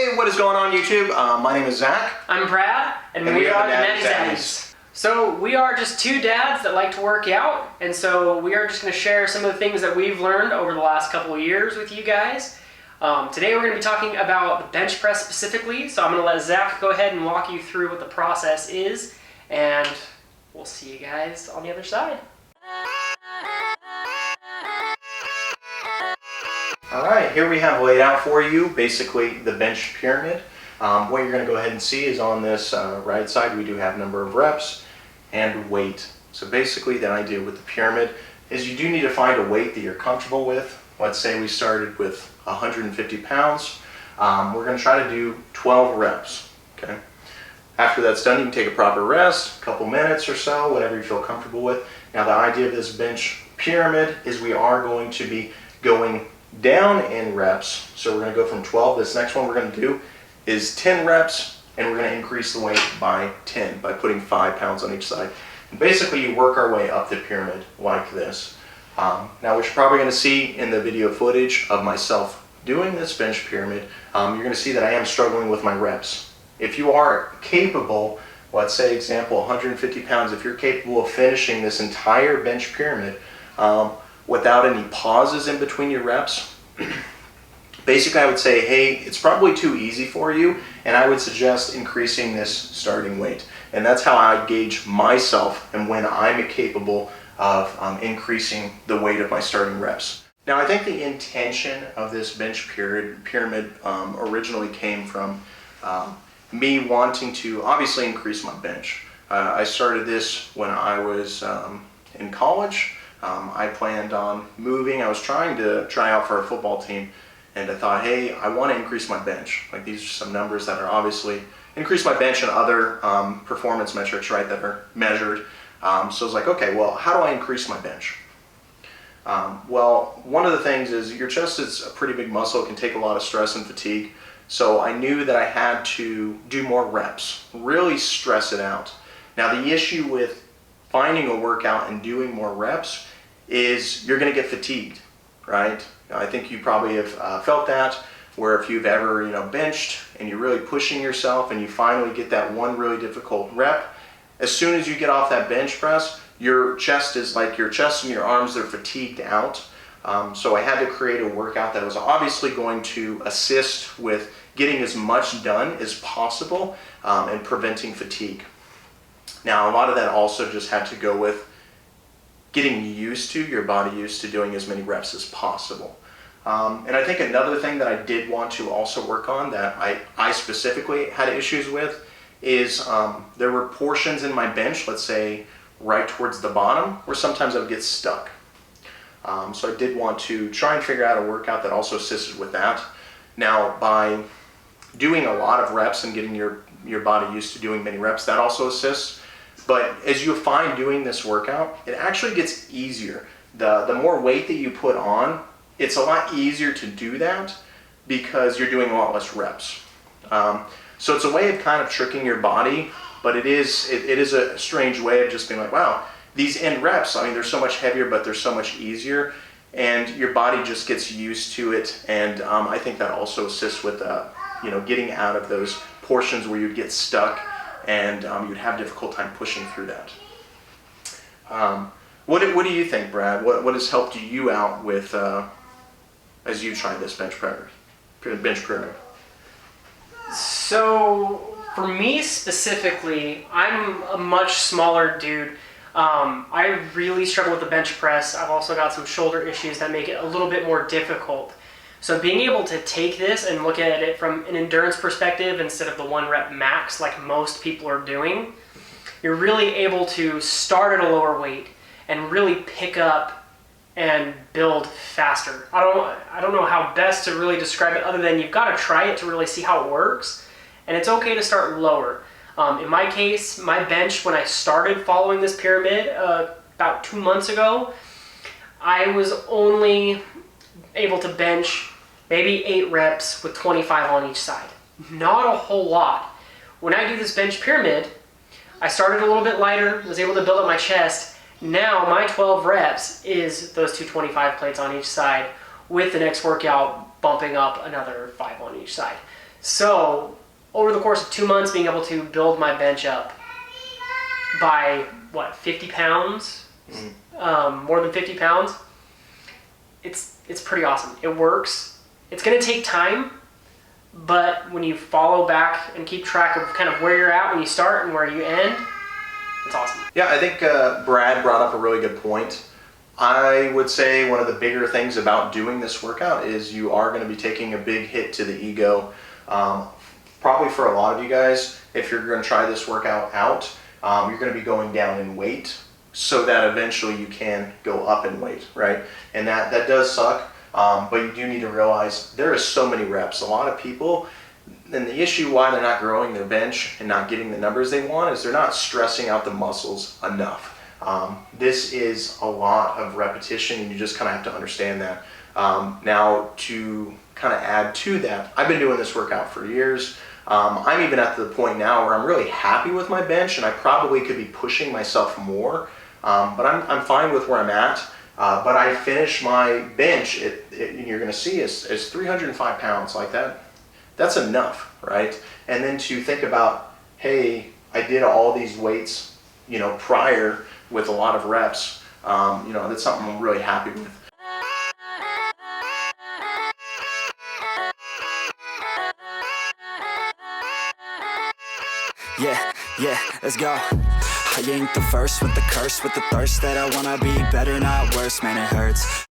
Hey, what is going on YouTube? My name is Zach. I'm Brad, and we are the NattyZaddies. So we are just two dads that like to work out, and so we are just going to share some of the things that we've learned over the last couple of years with you guys. Today we're going to be talking about the bench press specifically, so I'm going to let Zach go ahead and walk you through what the process is, and we'll see you guys on the other side. Alright, here we have laid out for you basically the bench pyramid. What you're going to go ahead and see is on this right side we do have number of reps and weight. So basically the idea with the pyramid is you do need to find a weight that you're comfortable with. Let's say we started with 150 pounds. We're going to try to do 12 reps. Okay. After that's done, you can take a proper rest, a couple minutes or so, whatever you feel comfortable with. Now the idea of this bench pyramid is we are going to be going down in reps. So we're going to go from 12. This next one we're going to do is 10 reps, and we're going to increase the weight by 10 by putting 5 pounds on each side. And basically you work our way up the pyramid like this. Now what you're probably going to see in the video footage of myself doing this bench pyramid, you're going to see that I am struggling with my reps. If you are capable, let's say example 150 pounds, if you're capable of finishing this entire bench pyramid without any pauses in between your reps, basically I would say, hey, it's probably too easy for you, and I would suggest increasing this starting weight. And that's how I gauge myself and when I'm capable of increasing the weight of my starting reps. Now I think the intention of this bench pyramid originally came from me wanting to obviously increase my bench. I started this when I was in college. I planned on moving. I was trying to try out for a football team, and I thought, hey, I want to increase my bench. Like, these are some numbers that are obviously increase my bench and other performance metrics, right, that are measured. So I was like, okay, well, how do I increase my bench? Well, one of the things is your chest is a pretty big muscle. It can take a lot of stress and fatigue. So I knew that I had to do more reps, really stress it out. Now the issue with finding a workout and doing more reps is you're going to get fatigued, right? I think you probably have felt that, where if you've ever benched and you're really pushing yourself and you finally get that one really difficult rep, as soon as you get off that bench press, your chest and your arms are fatigued out. So I had to create a workout that was obviously going to assist with getting as much done as possible and preventing fatigue. Now a lot of that also just had to go with getting your body used to doing as many reps as possible. And I think another thing that I did want to also work on that I specifically had issues with is there were portions in my bench, let's say right towards the bottom, where sometimes I would get stuck. So I did want to try and figure out a workout that also assisted with that. Now by doing a lot of reps and getting your body used to doing many reps, that also assists. But as you find doing this workout, it actually gets easier. The more weight that you put on, it's a lot easier to do that because you're doing a lot less reps. So it's a way of kind of tricking your body, but it is a strange way of just being like, wow, these end reps, I mean, they're so much heavier, but they're so much easier, and your body just gets used to it. And I think that also assists with getting out of those portions where you'd get stuck and you'd have a difficult time pushing through that. What do you think, Brad? What has helped you out with as you tried this bench pyramid? So for me specifically, I'm a much smaller dude. I really struggle with the bench press. I've also got some shoulder issues that make it a little bit more difficult. So being able to take this and look at it from an endurance perspective instead of the 1 rep max like most people are doing, you're really able to start at a lower weight and really pick up and build faster. I don't know how best to really describe it other than you've got to try it to really see how it works, and it's okay to start lower. In my case, my bench, when I started following this pyramid about 2 months ago, I was only able to bench maybe 8 reps with 25 on each side. Not a whole lot. When I do this bench pyramid, I started a little bit lighter, was able to build up my chest. Now my 12 reps is those 2 25 plates on each side, with the next workout bumping up another 5 on each side. So over the course of 2 months, being able to build my bench up by what, 50 pounds, more than 50 pounds, it's pretty awesome. It works. It's going to take time, but when you follow back and keep track of kind of where you're at when you start and where you end, it's awesome. Yeah, I think Brad brought up a really good point. I would say one of the bigger things about doing this workout is you are going to be taking a big hit to the ego. Probably for a lot of you guys, if you're going to try this workout out, you're going to be going down in weight so that eventually you can go up in weight, right? And that does suck, but you do need to realize there are so many reps. A lot of people, and the issue why they're not growing their bench and not getting the numbers they want is they're not stressing out the muscles enough. This is a lot of repetition, and you just kind of have to understand that. Now, to kind of add to that, I've been doing this workout for years. I'm even at the point now where I'm really happy with my bench, and I probably could be pushing myself more, but I'm fine with where I'm at. But I finished my bench, you're going to see, is 305 pounds. Like that, that's enough, right? And then to think about, hey, I did all these weights, prior with a lot of reps, that's something I'm really happy with. Yeah, let's go. I ain't the first with the curse, with the thirst that I wanna be better, not worse, man, it hurts.